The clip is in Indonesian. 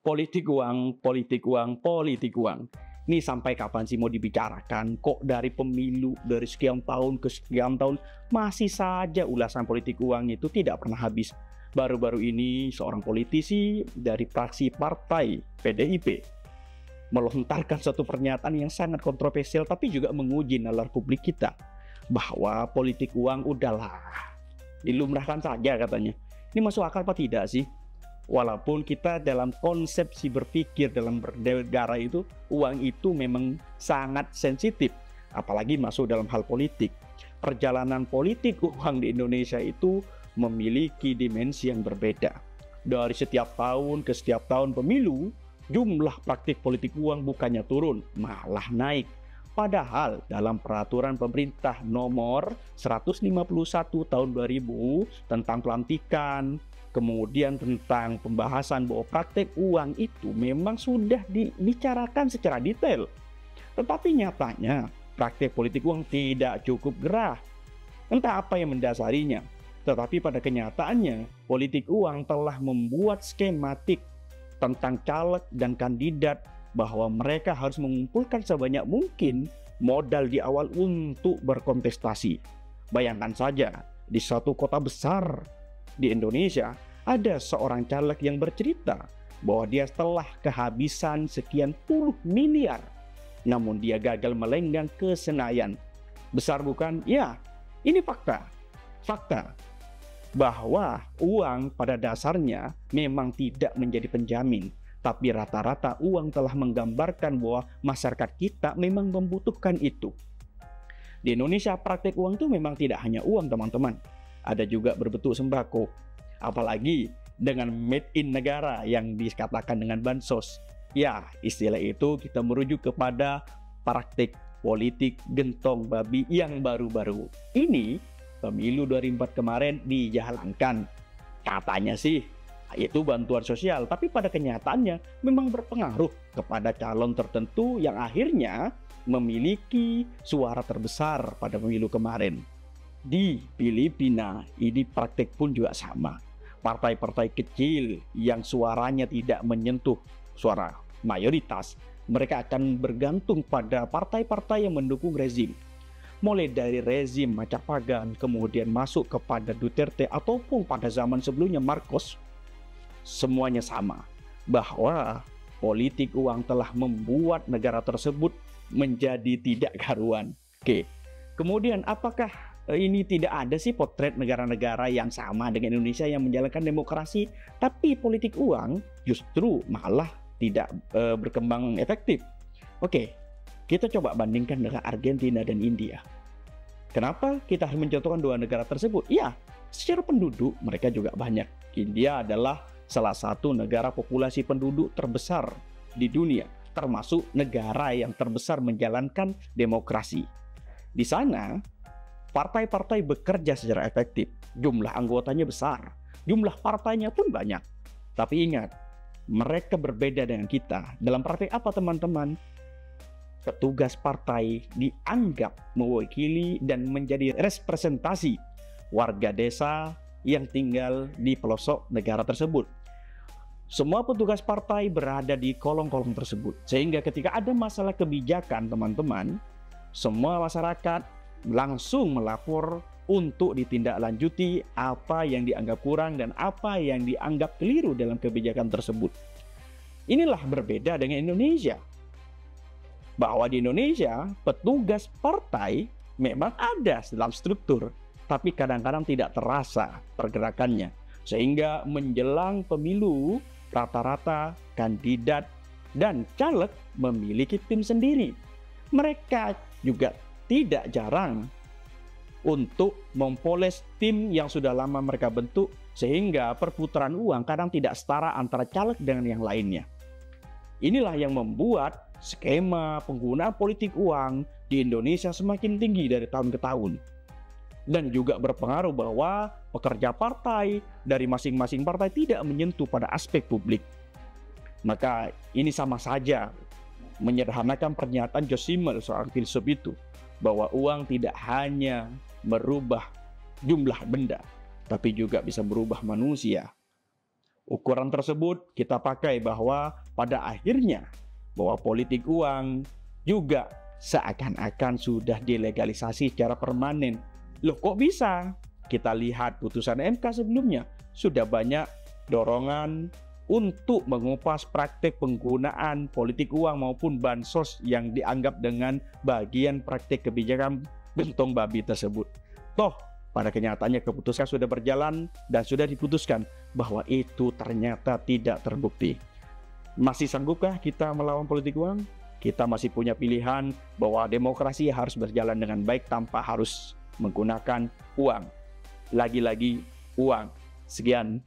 Politik uang, politik uang, politik uang. Ini sampai kapan sih mau dibicarakan? Kok dari pemilu, dari sekian tahun ke sekian tahun, masih saja ulasan politik uang itu tidak pernah habis. Baru-baru ini seorang politisi dari fraksi partai PDIP melontarkan suatu pernyataan yang sangat kontroversial tapi juga menguji nalar publik kita. Bahwa politik uang udahlah, dilumrahkan saja katanya. Ini masuk akal apa tidak sih? Walaupun kita dalam konsepsi berpikir dalam bernegara itu, uang itu memang sangat sensitif, apalagi masuk dalam hal politik. Perjalanan politik uang di Indonesia itu memiliki dimensi yang berbeda. Dari setiap tahun ke setiap tahun pemilu, jumlah praktik politik uang bukannya turun, malah naik. Padahal dalam peraturan pemerintah nomor 151 tahun 2000 tentang pelantikan, kemudian tentang pembahasan bahwa praktek uang itu memang sudah dibicarakan secara detail. Tetapi nyatanya praktek politik uang tidak cukup gerah. Entah apa yang mendasarinya. Tetapi pada kenyataannya politik uang telah membuat skematik tentang caleg dan kandidat bahwa mereka harus mengumpulkan sebanyak mungkin modal di awal untuk berkontestasi. Bayangkan saja di suatu kota besar di Indonesia, ada seorang caleg yang bercerita bahwa dia telah kehabisan sekian puluh miliar, namun dia gagal melenggang ke Senayan. Besar bukan? Ya, ini fakta. Fakta bahwa uang pada dasarnya memang tidak menjadi penjamin, tapi rata-rata uang telah menggambarkan bahwa masyarakat kita memang membutuhkan itu. Di Indonesia praktek uang itu memang tidak hanya uang, teman-teman. Ada juga berbentuk sembako, apalagi dengan made in negara yang dikatakan dengan bansos. Ya, istilah itu kita merujuk kepada praktik politik gentong babi yang baru-baru ini pemilu 2004 kemarin dijalankan. Katanya sih itu bantuan sosial, tapi pada kenyataannya memang berpengaruh kepada calon tertentu yang akhirnya memiliki suara terbesar pada pemilu kemarin. Di Filipina, ini praktek pun juga sama. Partai-partai kecil yang suaranya tidak menyentuh suara mayoritas, mereka akan bergantung pada partai-partai yang mendukung rezim. Mulai dari rezim Macapagal, kemudian masuk kepada Duterte, ataupun pada zaman sebelumnya Marcos, semuanya sama. Bahwa politik uang telah membuat negara tersebut menjadi tidak karuan. Oke, kemudian apakah ini tidak ada sih potret negara-negara yang sama dengan Indonesia yang menjalankan demokrasi, tapi politik uang justru malah tidak berkembang efektif? Oke, kita coba bandingkan dengan Argentina dan India. Kenapa kita harus mencontohkan dua negara tersebut? Ya, secara penduduk mereka juga banyak. India adalah salah satu negara populasi penduduk terbesar di dunia, termasuk negara yang terbesar menjalankan demokrasi. Di sana, partai-partai bekerja secara efektif, jumlah anggotanya besar, jumlah partainya pun banyak. Tapi ingat, mereka berbeda dengan kita. Dalam praktek apa, teman-teman? Petugas partai dianggap mewakili dan menjadi representasi warga desa yang tinggal di pelosok negara tersebut. Semua petugas partai berada di kolong-kolong tersebut, sehingga ketika ada masalah kebijakan, teman-teman, semua masyarakat langsung melapor untuk ditindaklanjuti apa yang dianggap kurang dan apa yang dianggap keliru dalam kebijakan tersebut. Inilah berbeda dengan Indonesia. Bahwa di Indonesia, petugas partai memang ada dalam struktur, tapi kadang-kadang tidak terasa pergerakannya. Sehingga menjelang pemilu, rata-rata kandidat dan caleg memiliki tim sendiri. Mereka juga tidak jarang untuk mempoles tim yang sudah lama mereka bentuk, sehingga perputaran uang kadang tidak setara antara caleg dengan yang lainnya. Inilah yang membuat skema penggunaan politik uang di Indonesia semakin tinggi dari tahun ke tahun. Dan juga berpengaruh bahwa pekerja partai dari masing-masing partai tidak menyentuh pada aspek publik. Maka ini sama saja menyederhanakan pernyataan George Simmel, seorang filsuf itu, bahwa uang tidak hanya merubah jumlah benda, tapi juga bisa berubah manusia. Ukuran tersebut kita pakai bahwa pada akhirnya bahwa politik uang juga seakan-akan sudah dilegalisasi secara permanen. Loh kok bisa? Kita lihat putusan MK sebelumnya sudah banyak dorongan untuk mengupas praktek penggunaan politik uang maupun bansos yang dianggap dengan bagian praktek kebijakan gentong babi tersebut. Toh, pada kenyataannya keputusan sudah berjalan dan sudah diputuskan bahwa itu ternyata tidak terbukti. Masih sanggupkah kita melawan politik uang? Kita masih punya pilihan bahwa demokrasi harus berjalan dengan baik tanpa harus menggunakan uang. Lagi-lagi uang. Sekian.